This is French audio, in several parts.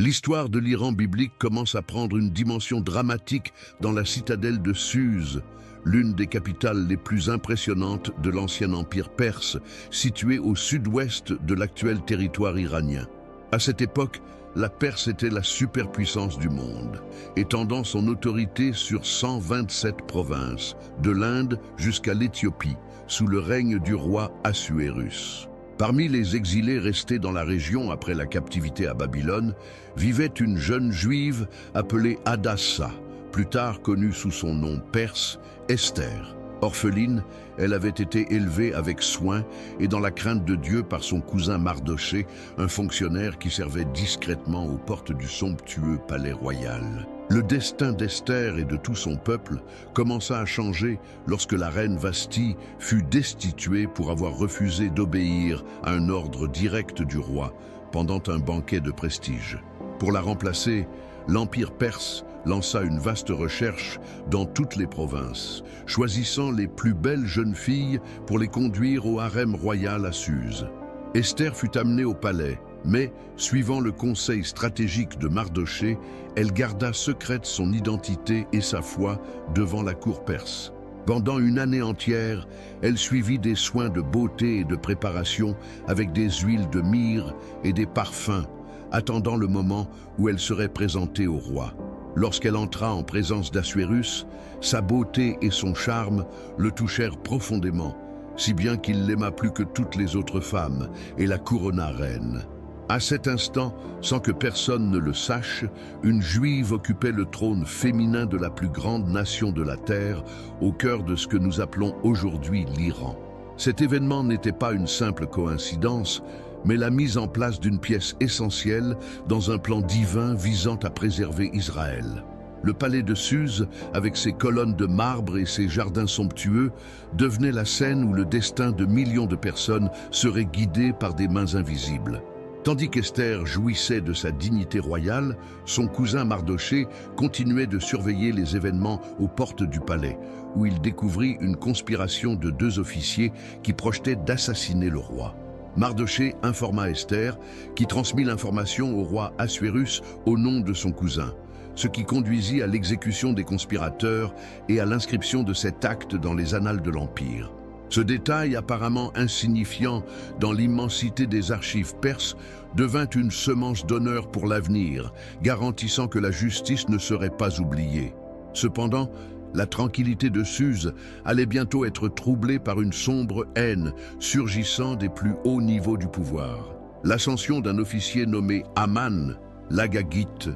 L'histoire de l'Iran biblique commence à prendre une dimension dramatique dans la citadelle de Suse, l'une des capitales les plus impressionnantes de l'ancien empire perse, située au sud-ouest de l'actuel territoire iranien. À cette époque, la Perse était la superpuissance du monde, étendant son autorité sur 127 provinces, de l'Inde jusqu'à l'Éthiopie, sous le règne du roi Assuérus. Parmi les exilés restés dans la région après la captivité à Babylone, vivait une jeune juive appelée Hadassa, plus tard connue sous son nom perse, Esther. Orpheline, elle avait été élevée avec soin et dans la crainte de Dieu par son cousin Mardoché, un fonctionnaire qui servait discrètement aux portes du somptueux palais royal. Le destin d'Esther et de tout son peuple commença à changer lorsque la reine Vashti fut destituée pour avoir refusé d'obéir à un ordre direct du roi pendant un banquet de prestige. Pour la remplacer, l'Empire perse lança une vaste recherche dans toutes les provinces, choisissant les plus belles jeunes filles pour les conduire au harem royal à Suse. Esther fut amenée au palais, mais, suivant le conseil stratégique de Mardoché, elle garda secrète son identité et sa foi devant la cour perse. Pendant une année entière, elle suivit des soins de beauté et de préparation avec des huiles de myrrhe et des parfums, attendant le moment où elle serait présentée au roi. Lorsqu'elle entra en présence d'Assuérus, sa beauté et son charme le touchèrent profondément, si bien qu'il l'aima plus que toutes les autres femmes et la couronna reine. À cet instant, sans que personne ne le sache, une juive occupait le trône féminin de la plus grande nation de la terre, au cœur de ce que nous appelons aujourd'hui l'Iran. Cet événement n'était pas une simple coïncidence, mais la mise en place d'une pièce essentielle dans un plan divin visant à préserver Israël. Le palais de Suse, avec ses colonnes de marbre et ses jardins somptueux, devenait la scène où le destin de millions de personnes serait guidé par des mains invisibles. Tandis qu'Esther jouissait de sa dignité royale, son cousin Mardoché continuait de surveiller les événements aux portes du palais, où il découvrit une conspiration de 2 officiers qui projetaient d'assassiner le roi. Mardoché informa Esther, qui transmit l'information au roi Assuérus au nom de son cousin, ce qui conduisit à l'exécution des conspirateurs et à l'inscription de cet acte dans les annales de l'Empire. Ce détail, apparemment insignifiant dans l'immensité des archives perses, devint une semence d'honneur pour l'avenir, garantissant que la justice ne serait pas oubliée. Cependant, la tranquillité de Suse allait bientôt être troublée par une sombre haine surgissant des plus hauts niveaux du pouvoir. L'ascension d'un officier nommé Aman, l'Agagite,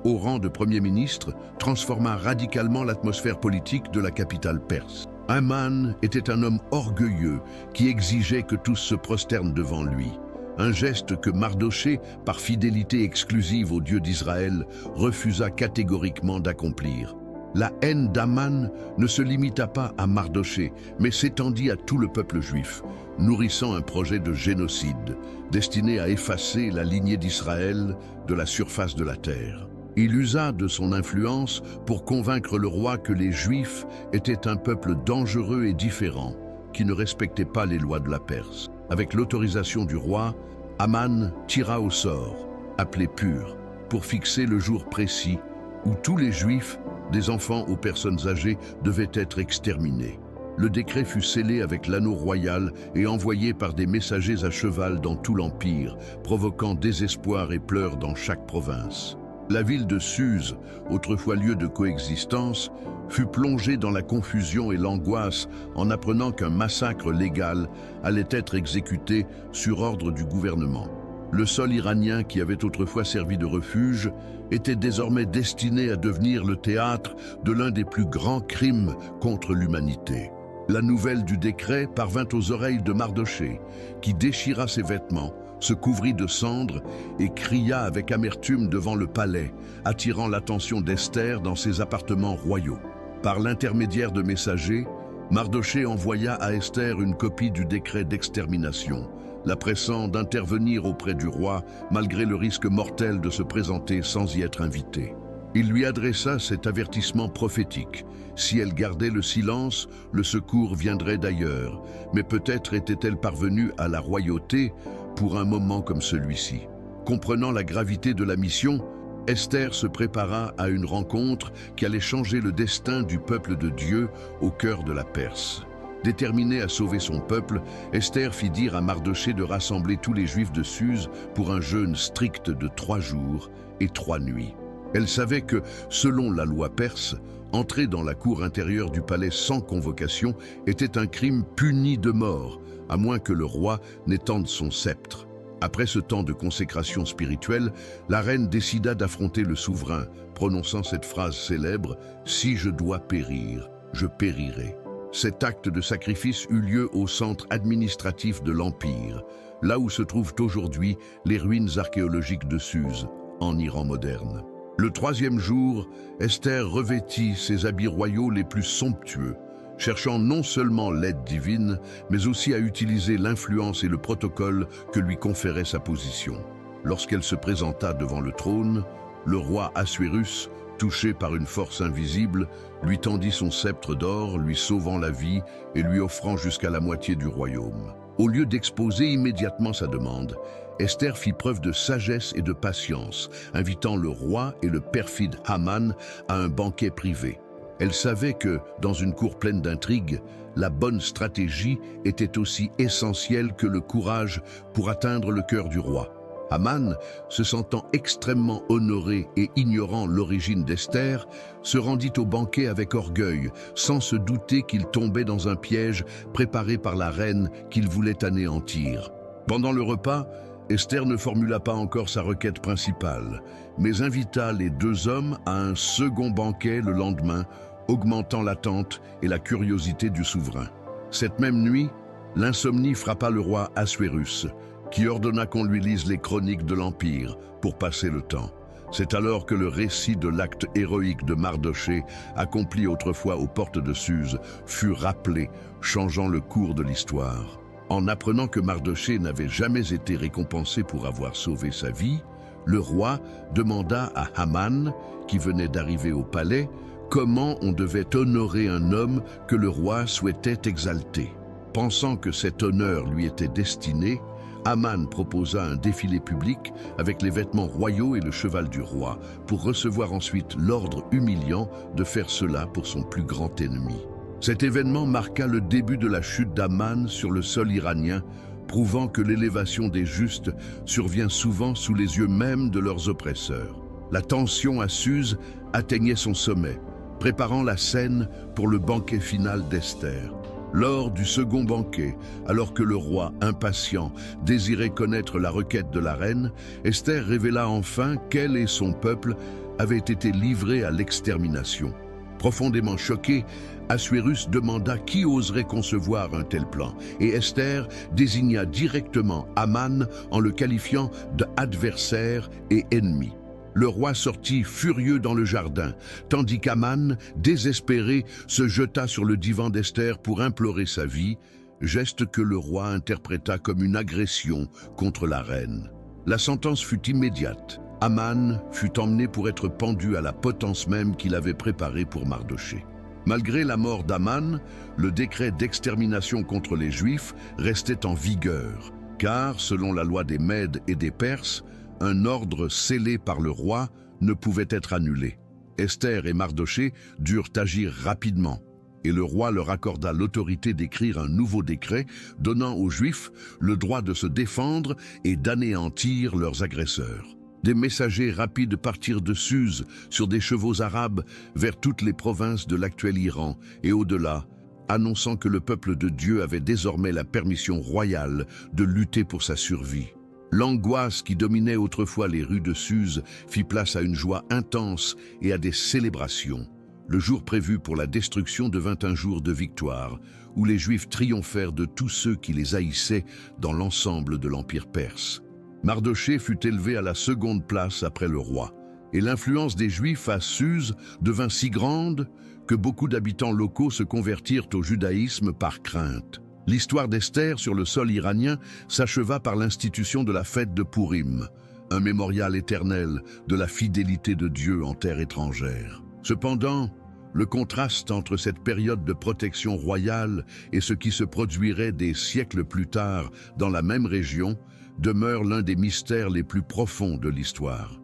au rang de Premier ministre, transforma radicalement l'atmosphère politique de la capitale perse. Aman était un homme orgueilleux qui exigeait que tous se prosternent devant lui. Un geste que Mardoché, par fidélité exclusive au Dieu d'Israël, refusa catégoriquement d'accomplir. La haine d'Aman ne se limita pas à Mardoché, mais s'étendit à tout le peuple juif, nourrissant un projet de génocide, destiné à effacer la lignée d'Israël de la surface de la terre. Il usa de son influence pour convaincre le roi que les Juifs étaient un peuple dangereux et différent, qui ne respectait pas les lois de la Perse. Avec l'autorisation du roi, Aman tira au sort, appelé Pur, pour fixer le jour précis où tous les Juifs, des enfants aux personnes âgées, devaient être exterminés. Le décret fut scellé avec l'anneau royal et envoyé par des messagers à cheval dans tout l'Empire, provoquant désespoir et pleurs dans chaque province. La ville de Suse, autrefois lieu de coexistence, fut plongée dans la confusion et l'angoisse en apprenant qu'un massacre légal allait être exécuté sur ordre du gouvernement. Le sol iranien, qui avait autrefois servi de refuge, était désormais destiné à devenir le théâtre de l'un des plus grands crimes contre l'humanité. La nouvelle du décret parvint aux oreilles de Mardoché, qui déchira ses vêtements, se couvrit de cendres et cria avec amertume devant le palais, attirant l'attention d'Esther dans ses appartements royaux. Par l'intermédiaire de messagers, Mardoché envoya à Esther une copie du décret d'extermination, la pressant d'intervenir auprès du roi malgré le risque mortel de se présenter sans y être invité. Il lui adressa cet avertissement prophétique. Si elle gardait le silence, le secours viendrait d'ailleurs, mais peut-être était-elle parvenue à la royauté pour un moment comme celui-ci. Comprenant la gravité de la mission, Esther se prépara à une rencontre qui allait changer le destin du peuple de Dieu au cœur de la Perse. Déterminée à sauver son peuple, Esther fit dire à Mardochée de rassembler tous les Juifs de Suse pour un jeûne strict de 3 jours et 3 nuits. Elle savait que, selon la loi perse, entrer dans la cour intérieure du palais sans convocation était un crime puni de mort, à moins que le roi n'étende son sceptre. Après ce temps de consécration spirituelle, la reine décida d'affronter le souverain, prononçant cette phrase célèbre « Si je dois périr, je périrai ». Cet acte de sacrifice eut lieu au centre administratif de l'Empire, là où se trouvent aujourd'hui les ruines archéologiques de Suse, en Iran moderne. Le 3e jour, Esther revêtit ses habits royaux les plus somptueux, cherchant non seulement l'aide divine, mais aussi à utiliser l'influence et le protocole que lui conférait sa position. Lorsqu'elle se présenta devant le trône, le roi Assuérus, touché par une force invisible, lui tendit son sceptre d'or, lui sauvant la vie et lui offrant jusqu'à la moitié du royaume. Au lieu d'exposer immédiatement sa demande, Esther fit preuve de sagesse et de patience, invitant le roi et le perfide Haman à un banquet privé. Elle savait que, dans une cour pleine d'intrigues, la bonne stratégie était aussi essentielle que le courage pour atteindre le cœur du roi. Haman, se sentant extrêmement honoré et ignorant l'origine d'Esther, se rendit au banquet avec orgueil, sans se douter qu'il tombait dans un piège préparé par la reine qu'il voulait anéantir. Pendant le repas, Esther ne formula pas encore sa requête principale, mais invita les 2 hommes à un second banquet le lendemain, augmentant l'attente et la curiosité du souverain. Cette même nuit, l'insomnie frappa le roi Assuérus, qui ordonna qu'on lui lise les chroniques de l'Empire pour passer le temps. C'est alors que le récit de l'acte héroïque de Mardochée, accompli autrefois aux portes de Suse, fut rappelé, changeant le cours de l'histoire. En apprenant que Mardochée n'avait jamais été récompensé pour avoir sauvé sa vie, le roi demanda à Haman, qui venait d'arriver au palais, comment on devait honorer un homme que le roi souhaitait exalter. Pensant que cet honneur lui était destiné, Haman proposa un défilé public avec les vêtements royaux et le cheval du roi, pour recevoir ensuite l'ordre humiliant de faire cela pour son plus grand ennemi. Cet événement marqua le début de la chute d'Haman sur le sol iranien, prouvant que l'élévation des justes survient souvent sous les yeux même de leurs oppresseurs. La tension à Suse atteignait son sommet, préparant la scène pour le banquet final d'Esther. Lors du second banquet, alors que le roi, impatient, désirait connaître la requête de la reine, Esther révéla enfin qu'elle et son peuple avaient été livrés à l'extermination. Profondément choqué, Assuérus demanda qui oserait concevoir un tel plan, et Esther désigna directement Haman en le qualifiant d'adversaire et ennemi. Le roi sortit furieux dans le jardin, tandis qu'Haman, désespéré, se jeta sur le divan d'Esther pour implorer sa vie, geste que le roi interpréta comme une agression contre la reine. La sentence fut immédiate. Haman fut emmené pour être pendu à la potence même qu'il avait préparée pour Mardochée. Malgré la mort d'Haman, le décret d'extermination contre les Juifs restait en vigueur, car, selon la loi des Mèdes et des Perses, un ordre scellé par le roi ne pouvait être annulé. Esther et Mardochée durent agir rapidement, et le roi leur accorda l'autorité d'écrire un nouveau décret donnant aux Juifs le droit de se défendre et d'anéantir leurs agresseurs. Des messagers rapides partirent de Suse sur des chevaux arabes vers toutes les provinces de l'actuel Iran et au-delà, annonçant que le peuple de Dieu avait désormais la permission royale de lutter pour sa survie. L'angoisse qui dominait autrefois les rues de Suse fit place à une joie intense et à des célébrations. Le jour prévu pour la destruction devint un jour de victoire, où les Juifs triomphèrent de tous ceux qui les haïssaient dans l'ensemble de l'Empire perse. Mardochée fut élevé à la 2e place après le roi, et l'influence des Juifs à Suse devint si grande que beaucoup d'habitants locaux se convertirent au judaïsme par crainte. L'histoire d'Esther sur le sol iranien s'acheva par l'institution de la fête de Pourim, un mémorial éternel de la fidélité de Dieu en terre étrangère. Cependant, le contraste entre cette période de protection royale et ce qui se produirait des siècles plus tard dans la même région demeure l'un des mystères les plus profonds de l'histoire.